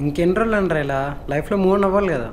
ఇంకెన్ని రోజులు అనరా ఇలా లైఫ్లో మూవ్ ఆన్ అవ్వాలి కదా.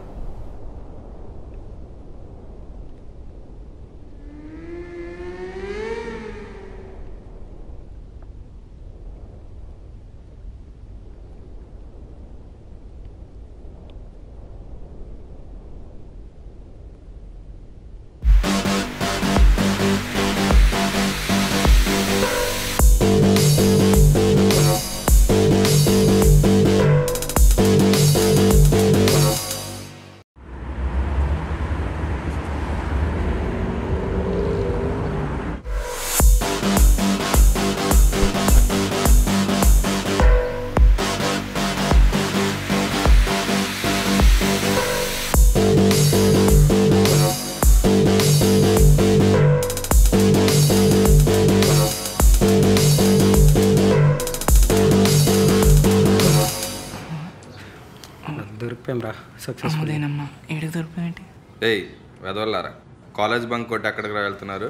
దొరికిపోయాం రా, సక్సెస్ అదేనమ్మా. ఏడికి దొరికిపోయింది? ఏయ్ వెదవల్లారా, కాలేజ్ బంక్ కొట్టి ఎక్కడికి వెళ్తున్నారు?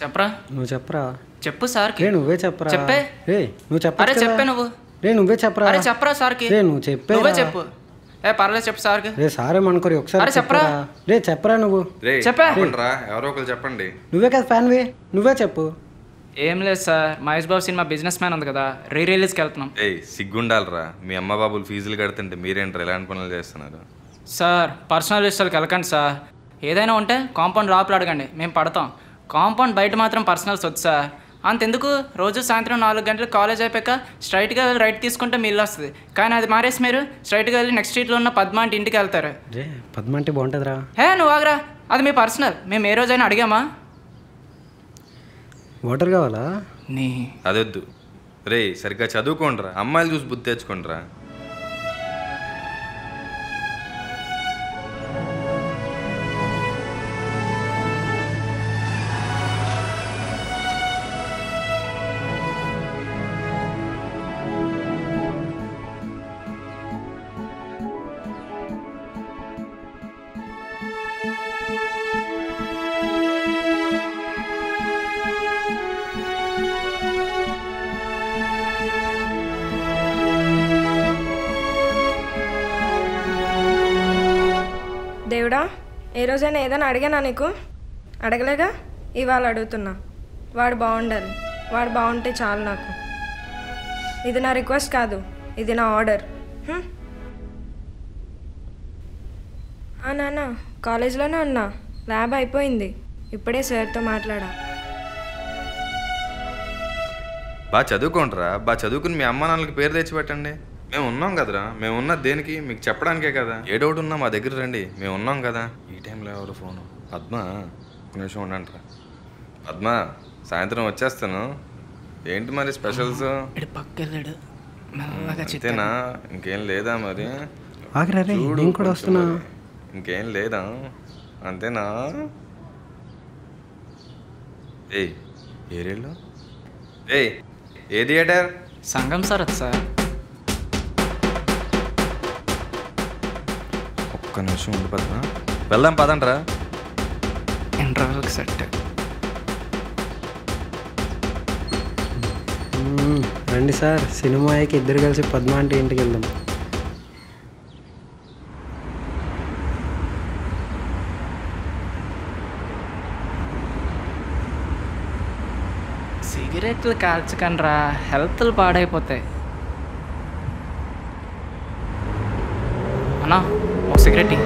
చెప్పరా. నువ్వు చెప్పరా. చెప్పు సార్కి. రే నువ్వే చెప్పరా. చెప్పే. రే నువ్వు చెప్పరా. అరే చెప్పే నువ్వు. రే నువ్వే చెప్పరా. అరే చెప్పరా సార్కి. రే నువ్వు చెప్పే. నువ్వే చెప్పు. పర్లేదు చెప్పు సార్కి. రే సారే మనకోరి ఒకసారి. అరే చెప్పరా. రే చెప్పరా నువ్వు. రే చెప్పే. ఎవరో ఒకరు చెప్పండి. నువ్వే కదా ఫ్యాన్వి, నువ్వే చెప్పు. ఏం లేదు sir, Mahesh Babu cinema business man ఉంది కదా, రిలీజ్కి వెళ్తున్నాం. ఏయ్ సిగ్గుండాలరా, మీ అమ్మ బాబులు ఫీజులు కడుతుంటే మీరేంటారు ఇలాంటి పనులు చేస్తున్నారు? సార్ పర్సనల్ విషయాలకు వెళ్ళకండి సార్. ఏదైనా ఉంటే కాంపౌండ్ లోపల అడగండి, మేము పడతాం. కాంపౌండ్ బయట మాత్రం పర్సనల్స్ వద్దు సార్. అంతెందుకు, రోజు సాయంత్రం 4 గంటలకు కాలేజ్ అయిపోయాక స్ట్రైట్గా వెళ్ళి రైట్ తీసుకుంటే మీ ఇల్లు వస్తుంది. కానీ అది మారేసి మీరు స్ట్రైట్గా వెళ్ళి నెక్స్ట్ స్ట్రీట్లో ఉన్న పద్మ అంటే ఇంటికి వెళ్తారు. రే పద్మ అంటే బాగుంటుందిరా. నువ్వు ఆగరా, అది మీ పర్సనల్. మేము ఏ రోజైనా అడిగామా? వాటర్ కావాలా? నీ అదొద్దు. రే సరిగ్గా చదువుకోండిరా, అమ్మాయిలు చూసి బుద్ధి తెచ్చుకోండిరా. దేవుడా, ఏ రోజైనా ఏదైనా అడిగానా నీకు? అడగలేగా, ఇవాళ అడుగుతున్నా. వాడు బాగుండాలి, వాడు బాగుంటే చాలు నాకు. ఇది నా రిక్వెస్ట్ కాదు, ఇది నా ఆర్డర్. నాన్న కాలేజ్లోనే ఉన్నా, ల్యాబ్ అయిపోయింది. ఇప్పుడే సార్తో మాట్లాడా. బాగా చదువుకోండిరా, బాగా చదువుకుని మీ అమ్మ నాన్నలకి పేరు తెచ్చిపెట్టండి. మేము ఉన్నాం కదరా, మేము ఉన్నది దేనికి? మీకు చెప్పడానికే కదా. ఏ డౌట్ ఉన్నా మా దగ్గర రండి, మేము ఉన్నాం కదా. ఈ టైంలో ఎవరు ఫోను? పద్మ, ఒక నిమిషం ఉండండిరా. పద్మ, సాయంత్రం వచ్చేస్తాను. ఏంటి మరి స్పెషల్స్? పక్కకెళ్ళాడు. అంతేనా? ఇంకేం లేదా మరి? నేను కూడా వస్తున్నా. ఇంకేం లేదా? అంతేనా? ఏయ్ ఏరేళ్ళు. ఏయ్ ఏ థియేటర్? సంగం సార్ అది సార్. ఒక్క నిమిషం ఉండి పద్మ, వెళ్దాం పదండ్రా. ఇంటర్వెల్కి సెట్. రండి సార్, సినిమాకి ఇద్దరు కలిసి పద్మ అంటే ఇంటికి వెళ్దాం. సిగరెట్లు కాల్చకండ్రా, హెల్త్లు పాడైపోతాయి. అన్నా ఒక సిగరెట్.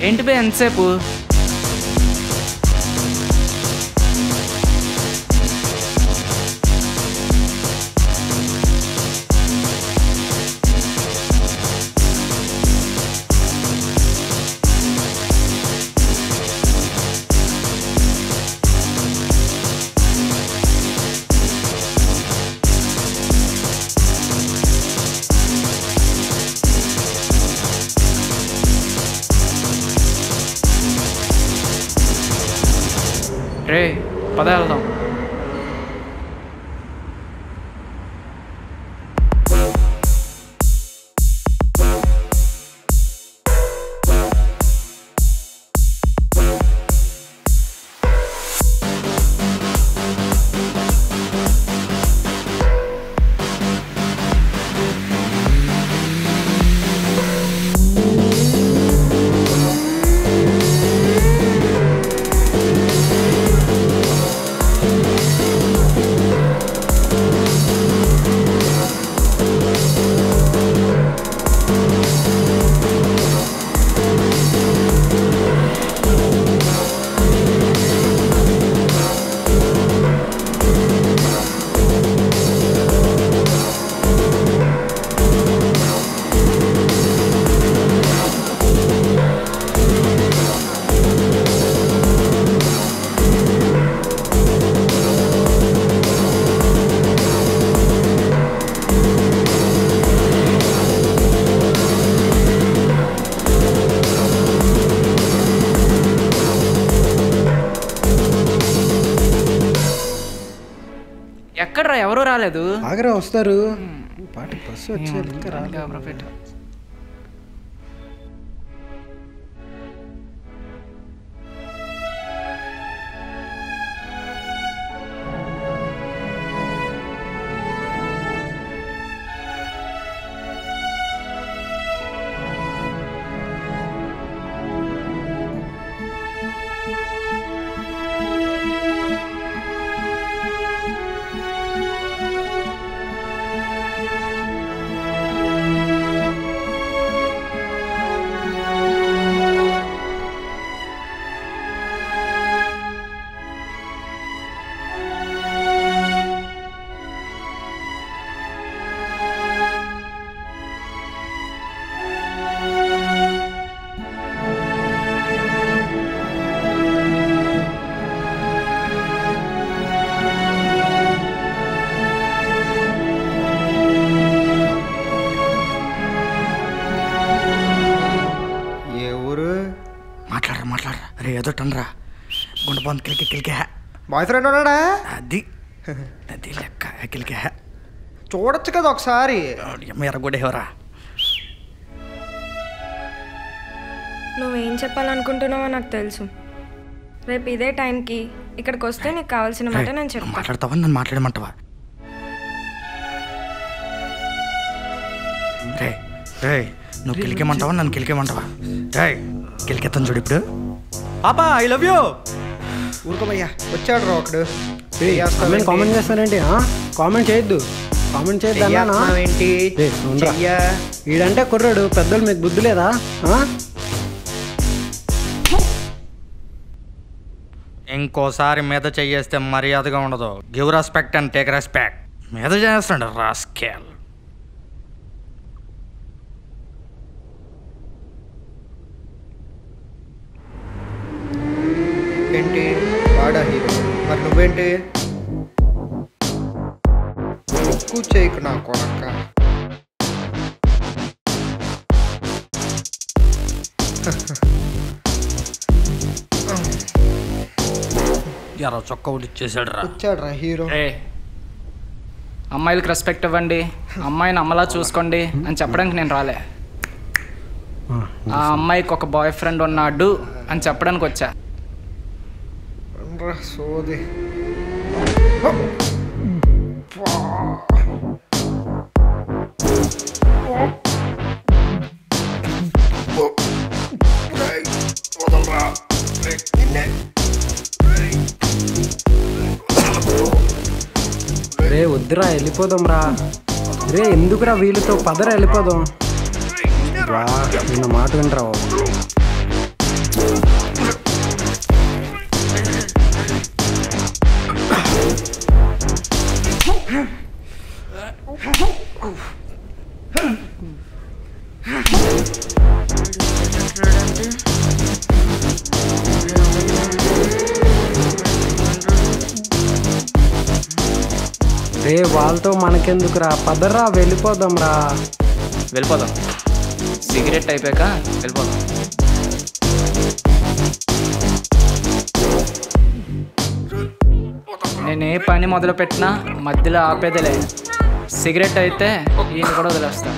ఏంటి బే ఎంతసేపు? రే పద వెళ్దాం. ఎక్కడ్రా ఎవరు రాలేదు? ఆగరా వస్తారు. పాటి బస్సు వచ్చారు ఇంకా రాలేదు. మాట్లాడరా రే ఏదో టన్రా గుండె కిలికే బాయ్ ఫ్రెండ్ ఉన్నాడా? అది అది లెక్క కిలికే చూడొచ్చు కదా ఒకసారి. ఎర్రగొడేవరా నువ్వేం చెప్పాలనుకుంటున్నావో నాకు తెలుసు. రేపు ఇదే టైంకి ఇక్కడికి వస్తే నీకు కావాల్సిన మాట నేను చెప్తాను. మాట్లాడతావా నన్ను మాట్లాడమంటావా? రే రే నువ్వు కిలికేమంటావా నన్ను కిలికేమంటావా? రే కిలికెత్తాను చూడు ఇప్పుడు. పాపా ఐ లవ్ యూ. ఊరుకోమయ్యా వచ్చాడు రా ఒకడు. కామెంట్ చేస్తానండి. కామెంట్ చేయొద్దు. కామెంట్ చేయొద్దు ఏంటి? వీడంటే కుర్రాడు. పెద్దలు మీకు బుద్ధి లేదా? ఇంకోసారి మీద చెయ్యేస్తే మర్యాదగా ఉండదు. Give respect and take respect. మీద చేస్తాడు రాస్కేల్. ఏంటి వాడా హీరో? మరి నువ్వేంటి? కూర్చోయికు నా కొనక్క. ఎరా చొక్క ఇచ్చేసాడు రా. వచ్చాడు రా హీరో. అమ్మాయిలకు రెస్పెక్ట్ ఇవ్వండి, అమ్మాయిని అమ్మలా చూసుకోండి అని చెప్పడానికి నేను రాలే. ఆ అమ్మాయికి ఒక బాయ్ ఫ్రెండ్ ఉన్నాడు అని చెప్పడానికి వచ్చా. సోది రే వద్దురా వెళ్ళిపోదాం రా. రే ఎందుకురా వీళ్ళతో పదరా వెళ్ళిపోదాం. నిన్న మాట వినరా. రే వాళ్ళతో మనకెందుకురా, పదరా వెళ్ళిపోదాం రా. వెళ్ళిపోదాం, సిగరెట్ అయిపోయాక వెళ్ళిపోదాం. నేను ఏ పని మొదలు పెట్టినా మధ్యలో ఆపేదిలే. సిగరెట్ అయితే ఈయన కూడా వదిలేస్తా.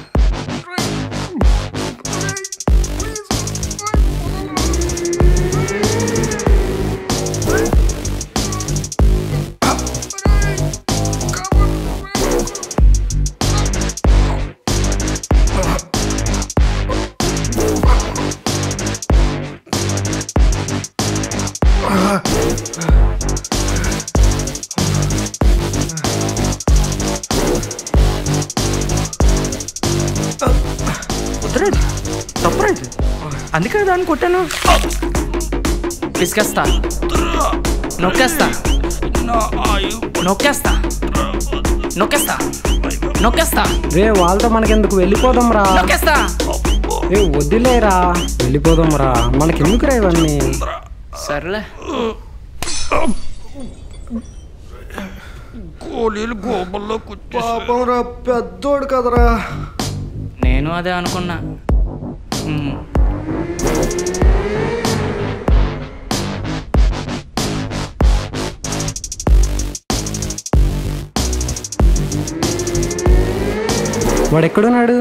తప్పలేదు, అందుకే దాన్ని కొట్టాను. పిసికేస్తా, నొక్కేస్తా నొక్కేస్తా నొక్కేస్తా నొక్కేస్తా రే వాళ్ళతో మనకెందుకు, వెళ్ళిపోదాం రా. నొక్కేస్తా. ఏ వదిలేరా, వెళ్ళిపోదాం రా, మనకెందుకురా ఇవన్నీ. సర్లే. గోళీలు గోబల్లో పాపం రా, పెద్దోడు కదరా. నేను అదే అనుకున్నా. వాడు ఎక్కడున్నాడు?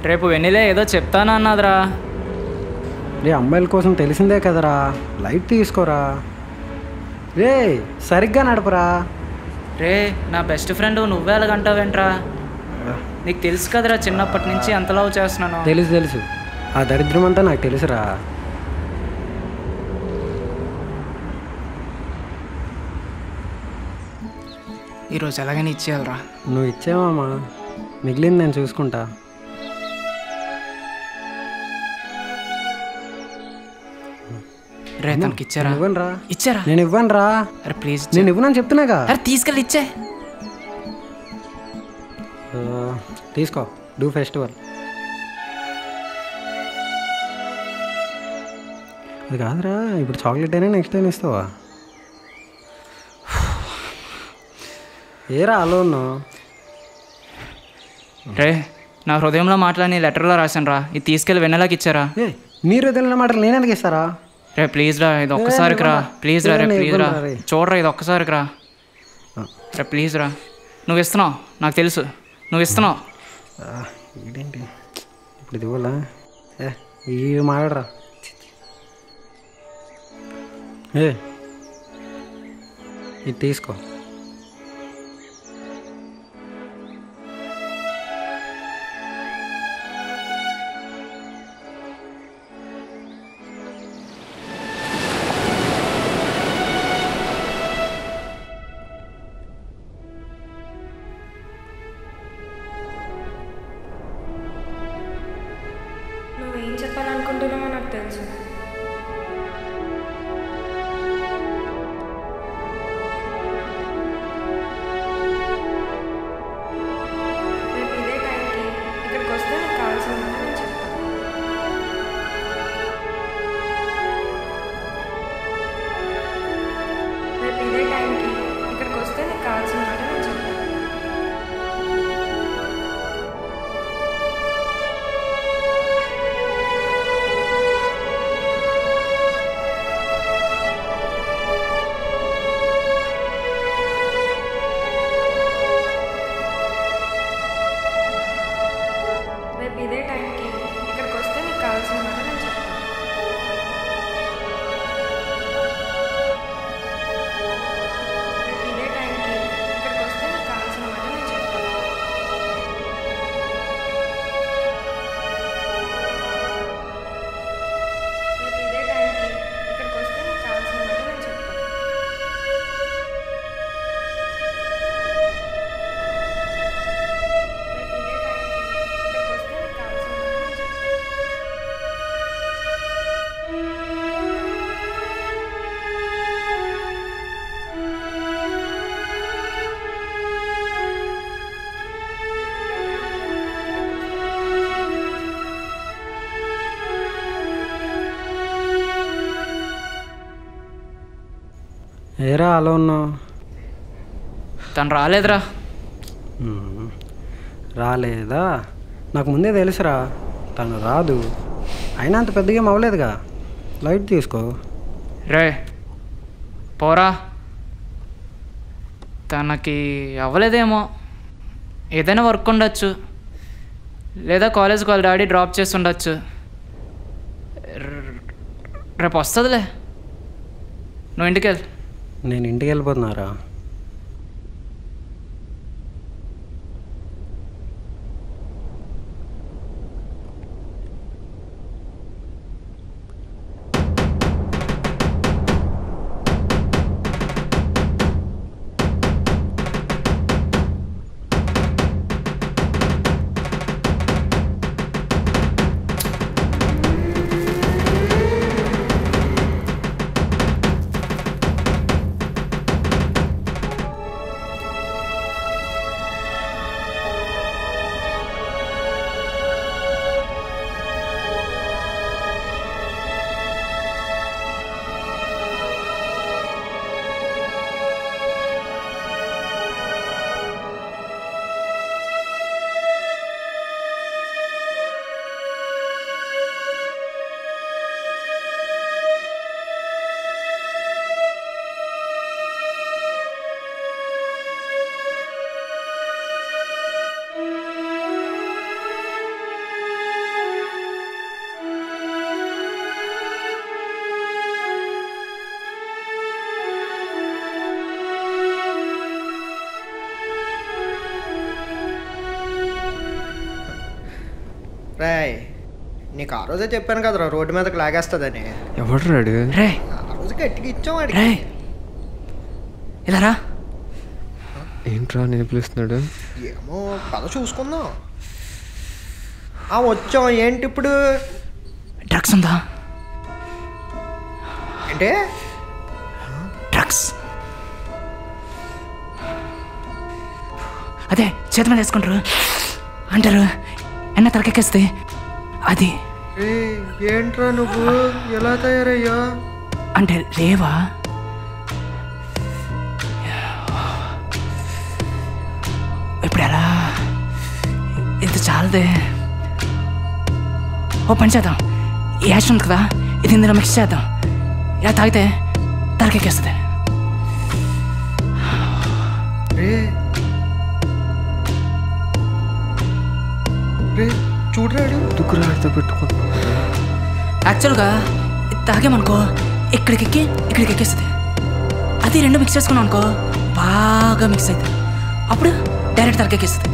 రేపు వెన్నెలే ఏదో చెప్తానన్నదిరా. రే అమ్మాయిల కోసం తెలిసిందే కదరా, లైట్ తీసుకోరా. రే సరిగ్గా నడపరా. రే నా బెస్ట్ ఫ్రెండ్ నువ్వే ఎలాగంటావేంట్రా? నీకు తెలుసు కదరా చిన్నప్పటి నుంచి ఎంత లవ్ చేస్తున్నాను. తెలుసు, ఆ దరిద్రం అంతా నాకు తెలుసురా. ఈరోజు ఎలాగైనా ఇచ్చేయాలరా. నువ్వు ఇచ్చేవమ్మా, మిగిలింది నేను చూసుకుంటా. రే తనకి ఇచ్చారా? ఇవ్వనురా. ఇచ్చారా? నేను ఇవ్వనురా. అరే ప్లీజ్, నేను ఇవ్వనని చెప్తున్నాగా. అరే తీసుకెళ్ళి ఇచ్చే. తీసుకో, డూ ఫెస్టివల్. అది కాదురా, ఇప్పుడు చాక్లెట్ అయినా నెక్స్ట్ అయినా ఇస్తావా? ఏరా అలో ఉన్నావు? రే నా హృదయంలో మాట్లాడి లెటర్లో రాశాను రా. ఇది తీసుకెళ్ళి వెన్నెలాకి ఇచ్చారా? మీరు వదిలిన మాటలు నేను ఎందుకు ఇస్తారా? రే ప్లీజ్ రా, ఇది ఒక్కసారికి రా. ప్లీజ్ రా, రే ప్లీజ్ రా, చూడరా ఇది ఒక్కసారికి రా. రే ప్లీజ్ రా, నువ్వు ఇస్తున్నావు నాకు తెలుసు, నువ్వు ఇస్తున్నావు. ఇదేంటి ఇప్పుడు ఇది ఇవ్వాలా? ఈ మాట్లాడరా. ఇది తీసుకో. నువ్వేం చెప్పాలనుకుంటున్నావో నాకు తెలుసు. రేపు ఇదే టైంకి ఇక్కడికి వస్తే నాకు కావాల్సిన మాట నేను చెప్తాను. రేపు ఇదే టైంకి ఇక్కడికి వస్తే నీకు కావాల్సిన మాట నేను చెప్తాను. రేపు ఇదే టైంకి ఇక్కడికి వస్తే నీకు కావాల్సిన మాట నేను చెప్తాను. ఏరా అలా ఉన్నావు? తను రాలేదురా. రాలేదా? నాకు ముందే తెలుసురా తను రాదు. అయినా అంత పెద్దగా ఏం అవ్వలేదుగా, లైట్ తీసుకో. రే పోరా, తనకి అవ్వలేదేమో, ఏదైనా వర్క్ ఉండొచ్చు, లేదా కాలేజ్కి వాళ్ళ డాడీ డ్రాప్ చేసి ఉండొచ్చు. రేపు వస్తుందిలే, నువ్వు ఇంటికి వెళ్ళు. నేను ఇంటికి వెళ్ళిపోతున్నారా? రాయ్, నీకు ఆ రోజే చెప్పాను కదరా రోడ్డు మీదకి లాగేస్తుందని. ఎవడు రాడు? రే ఆ రోజు గట్టిగా ఇచ్చాం వాడికి. రే ఇలా రా. ఏంట్రా నేను పిలుస్తున్నాడు? ఏమో పద చూసుకుందాం. వచ్చాం. ఏంటి ఇప్పుడు? డ్రగ్స్ ఉందా? అంటే డ్రగ్స్ అదే చేతి మీద వేసుకుంటారు అంటారు, ఎన్న తలకెక్కేస్తే అది. ఏంట్రా నువ్వు ఎలా తయారయ్యా? అంటే లేవా? ఇప్పుడు ఎలా? ఇది చాలదే. ఓ పని చేద్దాం, ఈ యాష్ ఉంది కదా, ఇది ఇందులో మిక్స్ చేద్దాం. ఇలా తాగితే తలకెక్కేస్తుంది. చూడరాడు దుగ్గురాడితో పెట్టుకున్నా. యాక్చువల్గా ఇది తాగేమనుకో ఇక్కడికి ఎక్కేస్తుంది. అది రెండు మిక్స్ చేసుకున్నాం అనుకో బాగా మిక్స్ అవుతుంది. అప్పుడు డైరెక్ట్ తలకెక్కేస్తుంది.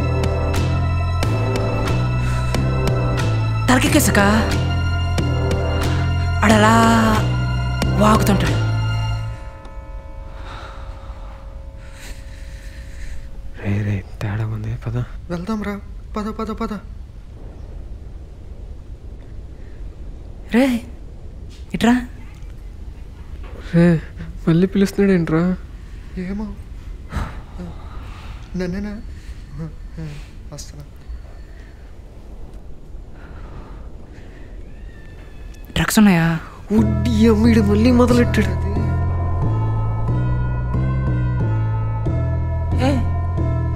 తలకెక్కేసాక అడలా వాగుతుంటాడు. రే తేడా ఉంది, పద వెళ్దాం రా. పద పద పద. రే ఇట్రా. రే మళ్ళీ పిలుస్తున్నాడు ఏంట్రా? ఏమో నన్నేనా? వస్తున్నా. డ్రగ్స్ ఉన్నాయా? వీడు మళ్ళీ మొదలెట్టాడు.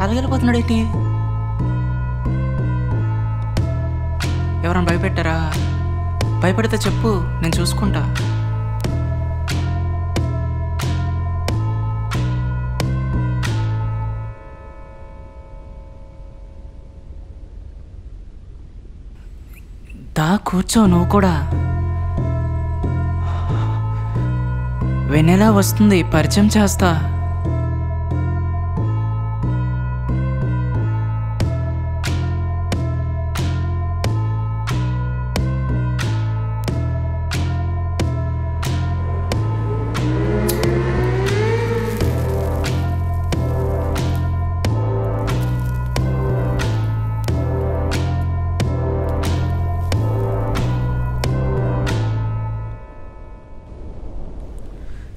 అలాగెళ్ళిపోతున్నాడు ఏంటి? ఎవరైనా భయపెట్టారా? భయపడితే చెప్పు, నేను చూసుకుంటా. దా కూర్చో, నువ్వు కూడా. వెన్నెలా వస్తుంది, పరిచయం చేస్తా.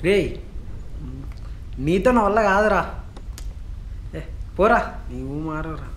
రే నీతో నా వల్ల కాదురా. పోరా, నీవు మారరా.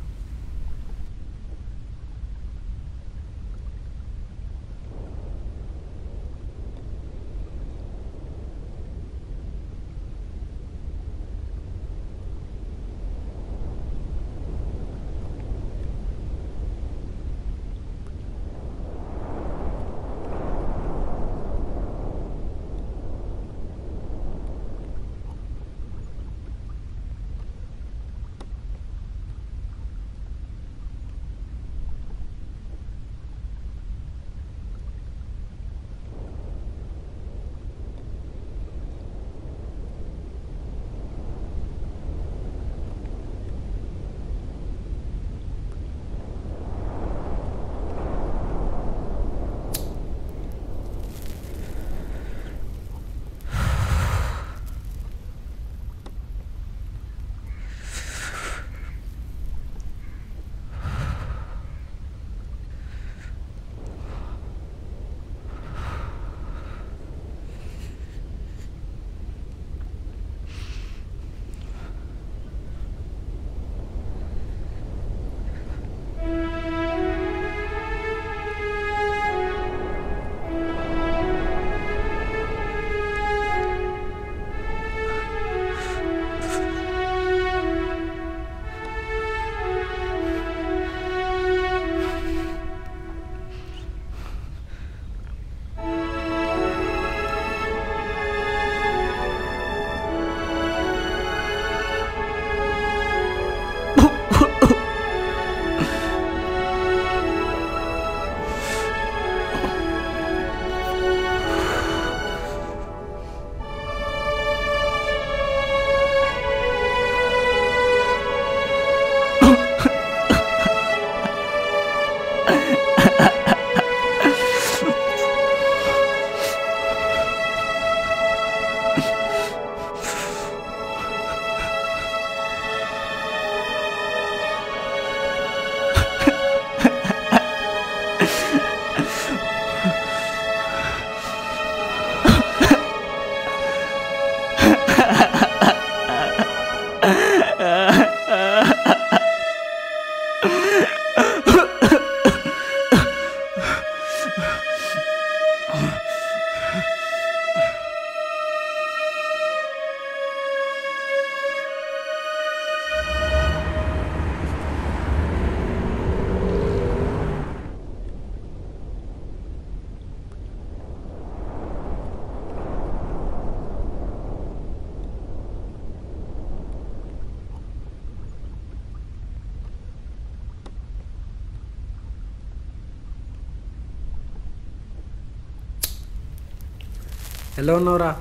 ఎలా ఉన్నావురా?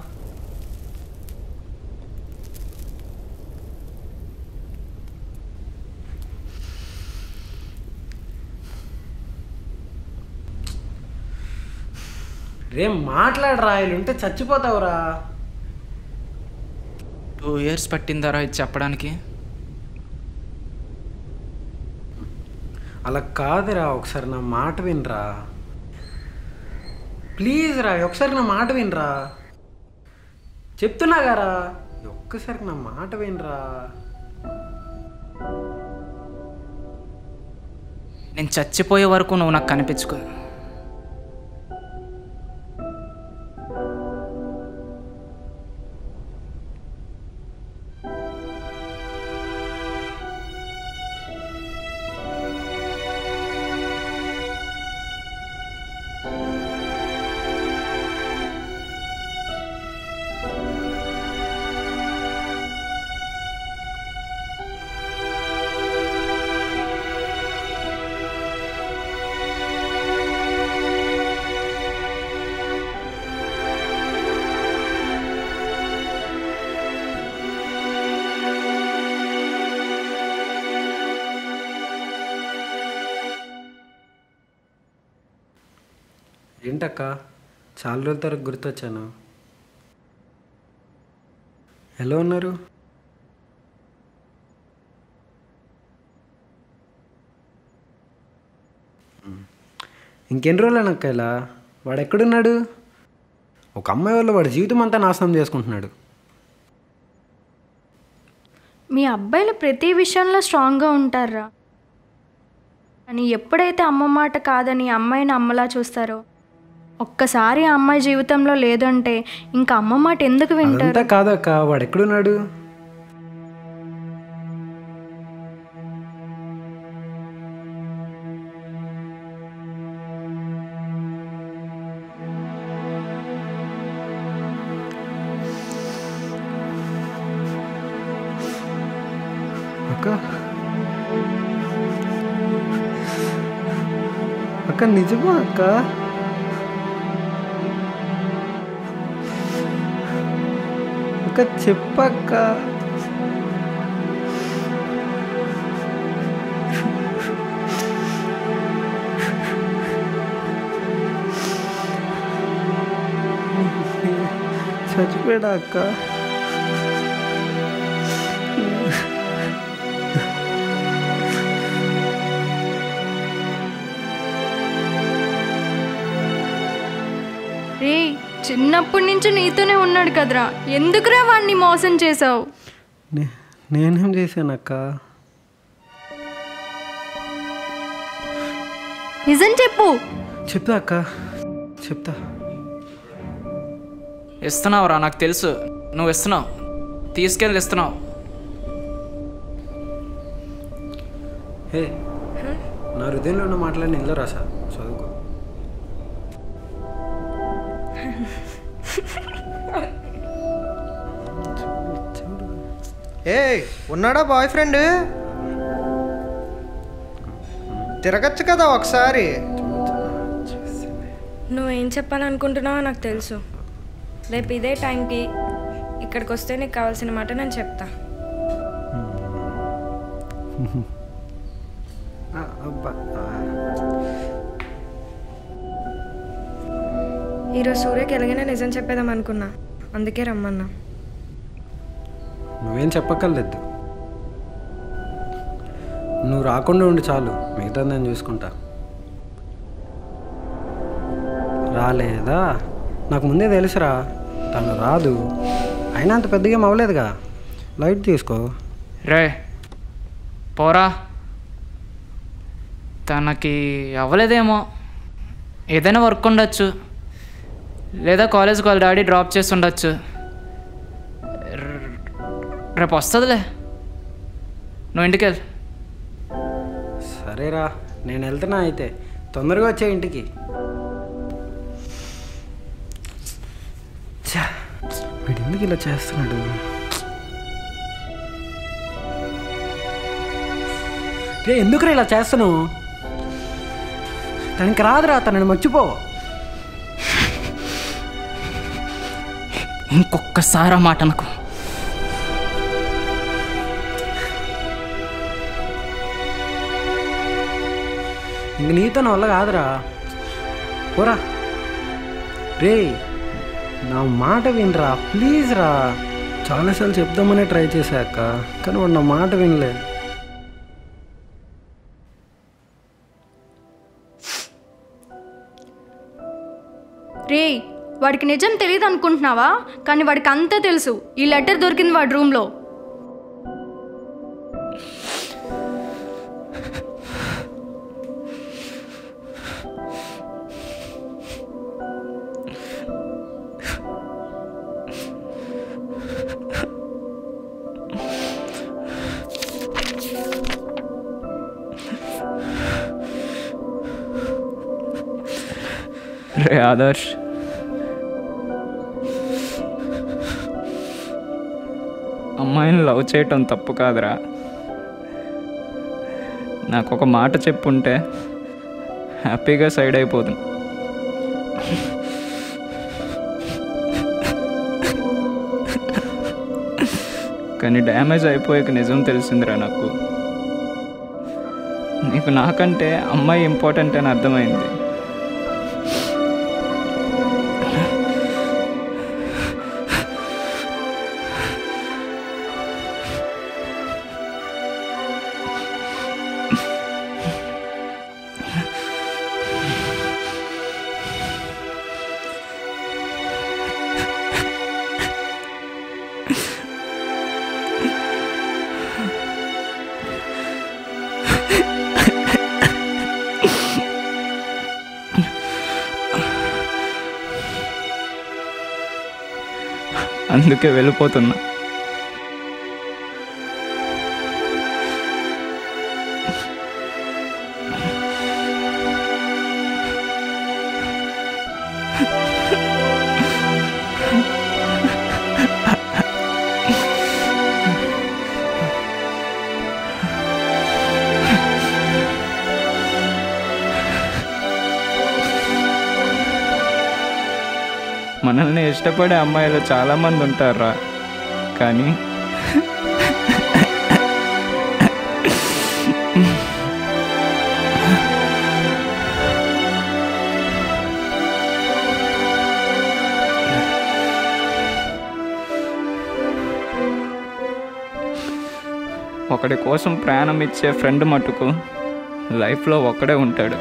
రేం మాట్లాడరా, ఇలా ఉంటే చచ్చిపోతావురా. 2 years పట్టిందారా ఇది చెప్పడానికి? అలా కాదురా, ఒకసారి నా మాట వినరా ప్లీజ్ రా, ఒకసారి నా మాట వినరా చెప్తున్నా గారా, ఒక్కసారి నా మాట వినరా. నేను చచ్చిపోయే వరకు నువ్వు నాకు కనిపించుకో. ఏంటక్క, చాలా రోజుల తర్వాత గుర్తొచ్చాను. ఎలా ఉన్నారు? ఇంకెన్ని రోజులనక్క ఇలా? వాడు ఎక్కడున్నాడు? ఒక అమ్మాయి వల్ల వాడి జీవితం అంతా నాశనం చేసుకుంటున్నాడు. మీ అబ్బాయిలు ప్రతి విషయంలో స్ట్రాంగ్గా ఉంటారా, అని ఎప్పుడైతే అమ్మ మాట కాదని అమ్మాయిని అమ్మలా చూస్తారో, ఒక్కసారి ఆ అమ్మాయి జీవితంలో లేదంటే ఇంకా అమ్మ మాట ఎందుకు వింటారు? అంతా కాదక్క, వాడు ఎక్కడున్నాడు? అక్క అక్క నిజమా అక్క? అక్క చెప్పక్క. చచ్చిపోయాడా అక్క? రే, చిన్నప్పటి నుంచి నీతోనే ఉన్నాడు కదరా, ఎందుకురా వాడిని మోసం చేసావు? నేనేం చేశానక్క? నిజం చెప్పు. చెప్తా అక్క, చెప్తా. ఇస్తున్నావురా, నాకు తెలుసు నువ్వు ఇస్తున్నావు, తీసుకెళ్ళి ఇస్తున్నావు. హే, నా హృదయంలో ఉన్న మాటలని ఇందులో రాసా, చదువుకో. ఏ ఉన్నాడా బాయ్ ఫ్రెండ్? తిరగచ్చు కదా ఒకసారి. నువ్వేం చెప్పాలనుకుంటున్నావో నాకు తెలుసు. రేపు ఇదే టైంకి ఇక్కడికి వస్తే నీకు కావాల్సిన మాట నేను చెప్తా. ఈరోజు సూర్యకి ఎలాగైనా నిజం చెప్పేదాం అనుకున్నా, అందుకే రమ్మన్నా. నువ్వేం చెప్పక్కర్లేదు, నువ్వు రాకుండా ఉండి చాలు, మిగతా నేను చూసుకుంటా. రాలేదా? నాకు ముందే తెలుసురా తను రాదు, అయినా అంత పెద్దగా ఏం అవ్వలేదుగా, లైట్ తీసుకో. రే పోరా, తనకి అవ్వలేదేమో, ఏదైనా వర్క్ ఉండొచ్చు, లేదా కాలేజ్కి వాళ్ళ డాడీ డ్రాప్ చేసి ఉండొచ్చు. రేపు వస్తుందిలే, నువ్వు ఇంటికి వెళ్ళు. సరేరా, నేను వెళ్తున్నా, అయితే తొందరగా వచ్చే ఇంటికి. వీడు ఎందుకు ఇలా చేస్తున్నాడు? రే, ఎందుకురా ఇలా చేస్తున్నావు? తనకి రాదురా, తనని మర్చిపో. ఇంకొక్కసారి ఆ మాట నాకు. ఇంక నీతో నా వల్ల కాదురా, పోరా. రే నా మాట వినరా ప్లీజ్ రా. చాలాసార్లు చెప్దామనే ట్రై చేశాక కానీ వాడు నా మాట వినలే. రే వాడికి నిజం తెలియదు అనుకుంటున్నావా? కానీ వాడికి అంతా తెలుసు. ఈ లెటర్ దొరికింది వాడి రూమ్లో. రే ఆదర్శ్, అమ్మాయిని లవ్ చేయటం తప్పు కాదురా. నాకు ఒక మాట చెప్పుంటే హ్యాపీగా సైడ్ అయిపోతుంది. కానీ డ్యామేజ్ అయిపోయాక నిజం తెలిసిందిరా నాకు. నీకు నాకంటే అమ్మాయి ఇంపార్టెంట్ అని అర్థమైంది. అందుకే వెళ్ళిపోతున్నా. మనల్ని ఇష్టపడే అమ్మాయిలు చాలామంది ఉంటారా, కానీ ఒకడి కోసం ప్రాణం ఇచ్చే ఫ్రెండ్ మటుకు లైఫ్లో ఒక్కడే ఉంటాడు.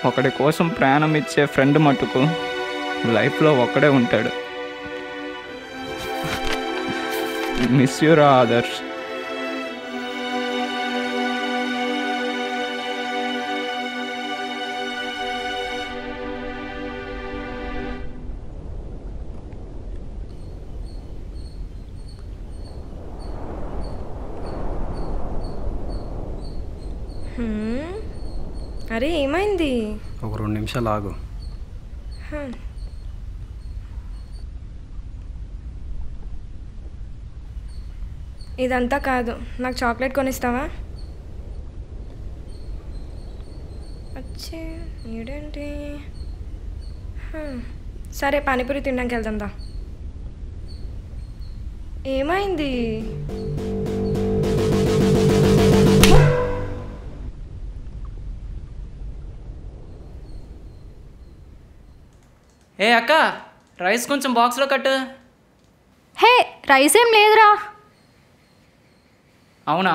ఒకడి కోసం ప్రాణం ఇచ్చే ఫ్రెండ్ మటుకు లైఫ్లో ఒక్కడే ఉంటాడు. మిస్ యూ రా ఆదర్శ్. అరే ఏమైంది? ఒక 2 నిమిషాలు ఆగు. ఇదంతా కాదు, నాకు చాక్లెట్ కొనిస్తావా? వచ్చే ఈడేంటి? సరే పానీపూరి తినడానికి వెళ్దాం దా. ఏమైంది? ఏ అక్క, రైస్ కొంచెం బాక్స్లో కట్టు. హే, రైస్ ఏం లేదురా. అవునా?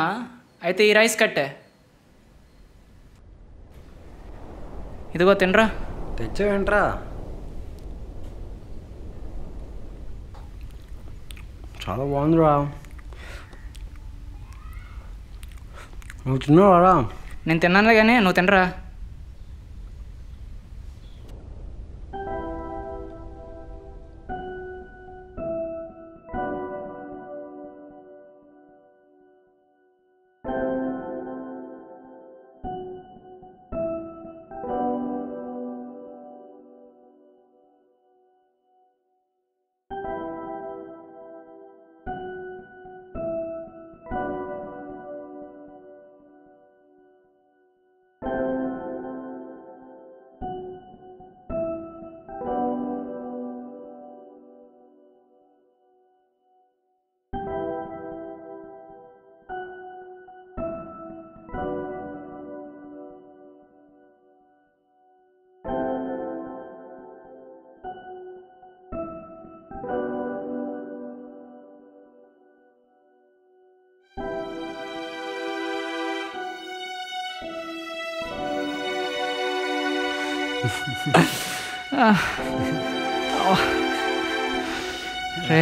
అయితే ఈ రైస్ కట్టే. ఇదిగో తినరా. తెచ్చావేంట్రా? చాలా బాగుందిరా. నువ్వు తిన్నావారా? నేను తిన్నానులే కానీ నువ్వు తినరా. రే,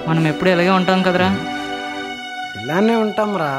మనం ఎప్పుడు ఇలాగే ఉంటాం కదరా. ఇలానే ఉంటాం రా.